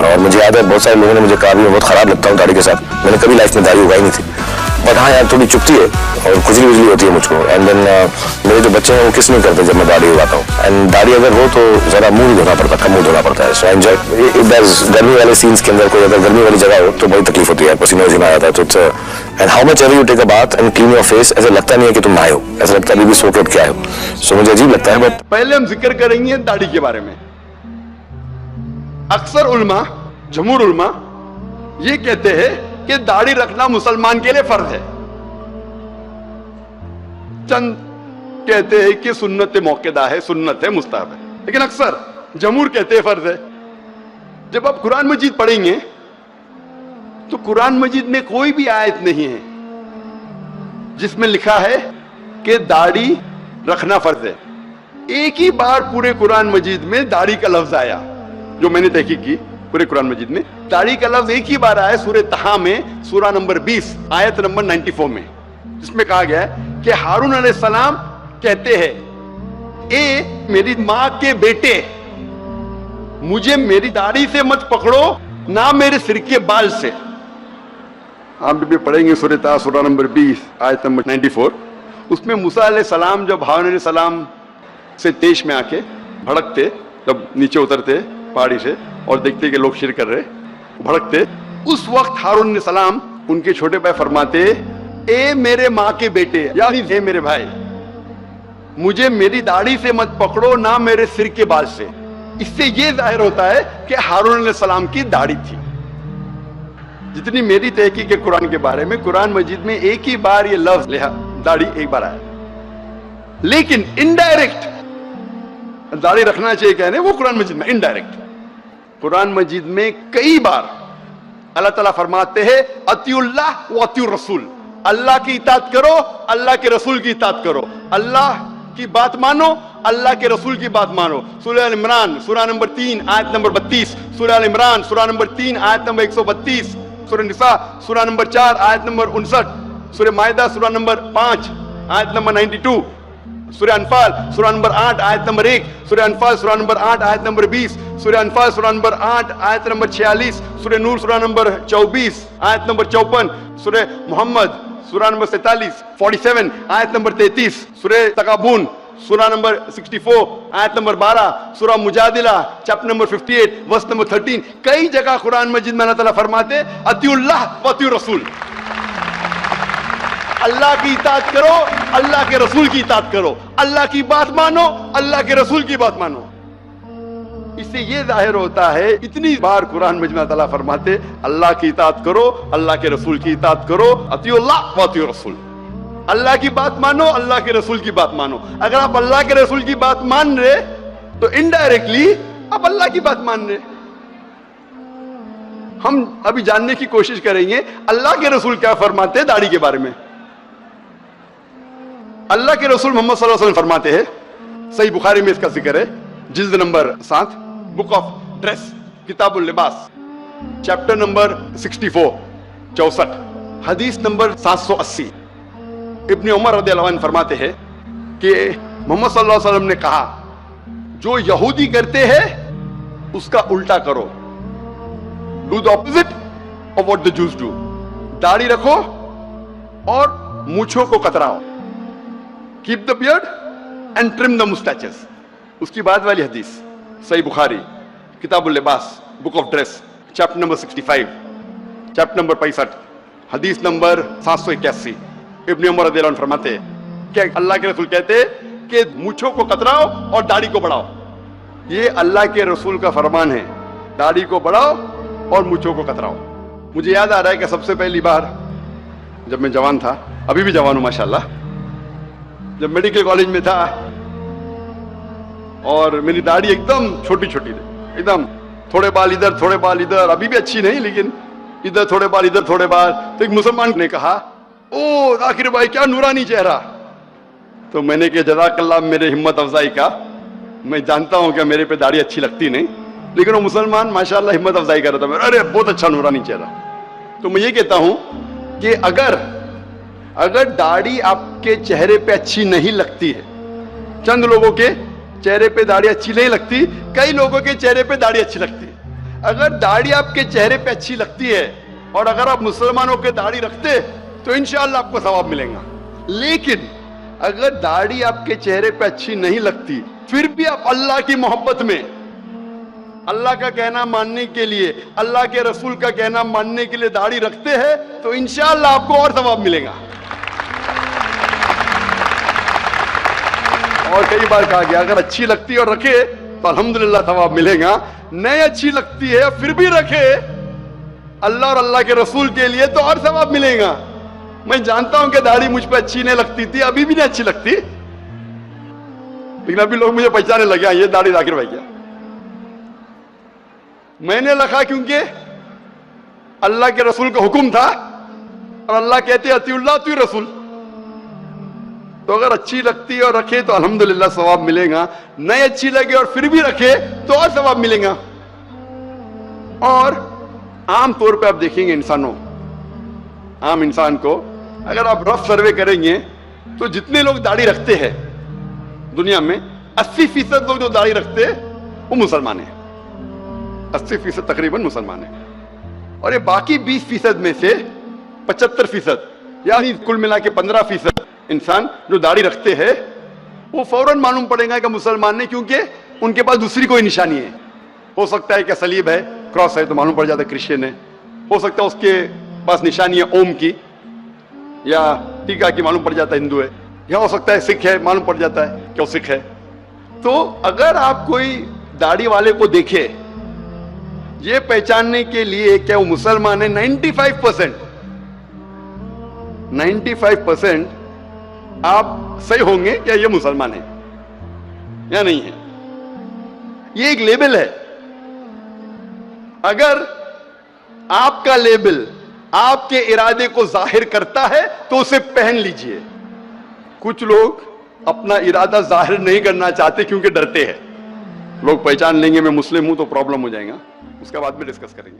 और मुझे याद है बहुत सारे लोगों ने मुझे कहा भी मैं बहुत खराब लगता हूँ दाढ़ी के साथ। मैंने कभी लाइफ में दाढ़ी उगाई नहीं थी, बट हाँ यार थोड़ी चुभती है और खुजली उजली होती है मुझको। एंड देन मेरे जो बच्चे हैं वो किस नहीं करते जब मैं दाढ़ी उगाता हूँ। एंड दाढ़ी अगर हो तो जरा मुंह धोना पड़ता, कम मुंह धोना पड़ता है। So enjoy it. गर्मी वाले सीन्स के अंदर कोई अगर गर्मी वाली जगह हो तो बड़ी तकलीफ होती है, पसीना वसीना आ जाता है। तो and how much ever you take a bath and clean your face, ऐसा लगता नहीं है कि तुम नहाए हो, ऐसा लगता है अभी भी सो के उठ के आए हो। सो मुझे अजीब लगता है। बट पहले हम जिक्र करेंगे दाढ़ी के बारे में। अक्सर उल्मा, जमहूर उल्मा ये कहते हैं कि दाढ़ी रखना मुसलमान के लिए फर्ज है। चंद कहते हैं कि सुन्नत मौकेदा है, सुन्नत है, मुस्तहब है, लेकिन अक्सर जमहूर कहते हैं फर्ज है। जब आप कुरान मजीद पढ़ेंगे तो कुरान मजीद में कोई भी आयत नहीं है जिसमें लिखा है कि दाढ़ी रखना फर्ज है। एक ही बार पूरे कुरान मजीद में दाढ़ी का लफ्ज आया, जो मैंने तहकीक की, पूरे कुरान मजीद में दाढ़ी का लफ्ज एक ही बार आया सूरह तहा में, सूरा नंबर 20 आयत नंबर 94 में, जिसमें कहा गया है कि हारून अलैहिस्सलाम कहते हैं, ए मेरी मां के बेटे, मुझे मेरी दाढ़ी से मत पकड़ो, ना मेरे सिर के बाल से। आप भी पढ़ेंगे सूरह तहा सूरा नंबर 20 आयत नंबर 94। उसमें मूसा अलैहिस्सलाम जब हारून अलैहिस्सलाम से तेज में आके भड़कते, जब नीचे उतरते पहाड़ी से और देखते कि लोग शिरक कर रहे, भड़कते, उस वक्त हारून अलैहिस्सलाम उनके छोटे भाई फरमाते, ए मेरे माँ के बेटे, यानी हे मेरे भाई, मुझे मेरी दाढ़ी से मत पकड़ो, ना मेरे सिर के बाल से। इससे यह जाहिर होता है कि हारून अलैहिस्सलाम की दाढ़ी थी। जितनी मेरी तहकीक है कुरान के बारे में, कुरान मजीद में एक ही बार ये लफ्ज दाढ़ी एक बार आया, लेकिन इनडायरेक्ट दाढ़ी रखना चाहिए कहने वो कुरान मजीद में इनडायरेक्ट। कुरान मजीद में कई बार अल्लाह ताला फरमाते हैं अतिउल्लाह व अतिउर रसूल, अल्लाह की इताअत करो, अल्लाह के रसूल की इताअत करो, अल्लाह की बात मानो, अल्लाह के रसूल की बात मानो। सूरह अल इमरान सूरा नंबर 3 आयत नंबर 32, सूरह अल इमरान सूरा नंबर 3 आयत नंबर 132, सूरह निसा सूरा नंबर 4 आयत नंबर 59, सूरह माइदा सूरा नंबर 5 आयत नंबर 92, सूरह अनफाल सूरा नंबर 8 आयत नंबर 1, सूरह अनफाल सूरा नंबर 8 आयत नंबर 20, सूरह अनफाल सूरा नंबर 8 आयत नंबर 46, सूरह नूर सूरा नंबर 24 आयत नंबर 54, सूरह मोहम्मद सूरा नंबर 47 आयत नंबर 33, सूरह तकाबून सूरा नंबर 64 आयत नंबर 12, सूरह मुजादिला चैप्टर नंबर 58 वर्स नंबर 13। कई जगह कुरान मजीद में अल्लाह ताला फरमाते अतिउल्लाह व अतिउर रसूल, अल्लाह की इताअत करो, अल्लाह के रसूल की इताअत करो, अल्लाह की बात मानो, अल्लाह के रसूल की बात मानो। इससे यह जाहिर होता है, इतनी बार कुरान मजीद में अल्लाह फरमाते अल्लाह की इताअत करो, अल्लाह के रसूल की इताअत करो, अतिउल्लाह व अतिउर रसूल, अल्लाह की बात मानो, अल्लाह के रसूल की बात मानो। अगर आप अल्लाह के रसूल की बात मान रहे तो इनडायरेक्टली आप अल्लाह की बात मान रहे। हम अभी जानने की कोशिश करेंगे अल्लाह के रसूल क्या फरमाते हैं दाढ़ी के बारे में। अल्लाह के रसूल मोहम्मद सल्लल्लाहु अलैहि वसल्लम फरमाते हैं, सही बुखारी में इसका जिक्र है, जिल्द नंबर 7 बुक ऑफ ड्रेस किताबुल लिबास चैप्टर नंबर 64 हदीस नंबर 780। इब्ने उमर रज़ियल्लाहु अन्हु फरमाते हैं कि मोहम्मद सल्लल्लाहु अलैहि वसल्लम ने कहा, जो यहूदी करते हैं उसका उल्टा करो, do the opposite of what the Jews do. दाढ़ी रखो और मूंछों को कतराओ, keep the beard and trim the moustaches. उसकी बाद वाली हदीस सही बुखारी किताबुल लिबास book of dress chapter number 65 chapter number 65 हदीस नंबर 781। इब्ने उमर रज़ियल्लाहु अन्हु फरमाते कि अल्लाह के रसूल कहते कि मूंछों को कतराओ और दाढ़ी को बढ़ाओ। ये अल्लाह के रसूल का फरमान है, दाढ़ी को बढ़ाओ और मूंछों को कतराओ। मुझे याद आ रहा है कि सबसे पहली बार जब मैं जवान था, अभी भी जवान हूं माशाल्लाह, जब मेडिकल कॉलेज में था और मेरी दाढ़ी एकदम छोटी छोटी थी, एकदम थोड़े बाल इधर थोड़े बाल इधर, अभी भी अच्छी नहीं लेकिन इधर थोड़े बाल इधर थोड़े बाल। तो एक मुसलमान ने कहा, ओ जाकिर भाई क्या नूरानी चेहरा। तो मैंने कहा जज़ाकल्लाह मेरे हिम्मत अफजाई का, मैं जानता हूं कि मेरे पे दाढ़ी अच्छी लगती नहीं, लेकिन वो मुसलमान माशाल्लाह हिम्मत अफजाई कर रहा था, अरे बहुत अच्छा नूरानी चेहरा। तो मैं ये कहता हूं कि अगर दाढ़ी आपके चेहरे पे अच्छी नहीं लगती है, चंद लोगों के चेहरे पे दाढ़ी अच्छी नहीं लगती, कई लोगों के चेहरे पे दाढ़ी अच्छी लगती है। अगर दाढ़ी आपके चेहरे पे अच्छी लगती है और अगर आप मुसलमानों के दाढ़ी रखते तो इंशाअल्लाह आपको सवाब मिलेगा। लेकिन अगर दाढ़ी आपके चेहरे पे अच्छी नहीं लगती, फिर भी आप अल्लाह की मोहब्बत में, अल्लाह का कहना मानने के लिए, अल्लाह के रसूल का कहना मानने के लिए दाढ़ी रखते हैं, तो इंशाअल्लाह आपको और सवाब मिलेगा। और कई बार कहा गया अगर अच्छी लगती है और रखे तो अल्हम्दुलिल्लाह सवाब मिलेगा, नहीं अच्छी लगती है फिर भी रखे अल्लाह और अल्लाह के रसूल के लिए तो और सवाब मिलेगा। मैं जानता हूं कि दाढ़ी मुझ पर अच्छी नहीं लगती थी, अभी भी नहीं अच्छी लगती, लेकिन अभी लोग मुझे पहचानने लगे ये दाढ़ी जाकिर भाई क्या। मैंने रखा क्योंकि अल्लाह के रसूल का हुक्म था और अल्लाह कहते अतीउल्लाह अती रसूल। तो अगर अच्छी लगती है और रखे तो अल्हम्दुलिल्लाह सवाब मिलेगा, नहीं अच्छी लगे और फिर भी रखे तो और सवाब मिलेगा। और आम तौर पे आप देखेंगे आम इंसान को अगर आप रफ सर्वे करेंगे तो जितने लोग दाढ़ी रखते हैं दुनिया में 80% लोग जो दाढ़ी रखते हैं वो मुसलमान हैं। 80% तकरीबन मुसलमान हैं और ये बाकी 20% में से 75% यानी कुल मिला के 15% इंसान जो दाढ़ी रखते हैं वो फौरन मालूम पड़ेगा कि मुसलमान ने, क्योंकि उनके पास दूसरी कोई निशानी है। हो सकता है कि सलीब है, क्रॉस है, तो मालूम पड़ जाता है क्रिश्चियन है। हो सकता है उसके पास निशानी है ओम की या टीका की, मालूम पड़ जाता है हिंदू है। या हो सकता है सिख है, मालूम पड़ जाता है कि वो सिख है। तो अगर आप कोई दाढ़ी वाले को देखे ये पहचानने के लिए क्या वो मुसलमान है, 95% आप सही होंगे क्या ये मुसलमान है या नहीं है। ये एक लेबल है। अगर आपका लेबल आपके इरादे को जाहिर करता है तो उसे पहन लीजिए। कुछ लोग अपना इरादा जाहिर नहीं करना चाहते क्योंकि डरते हैं लोग पहचान लेंगे मैं मुस्लिम हूं तो प्रॉब्लम हो जाएगा, उसका बाद में डिस्कस करेंगे।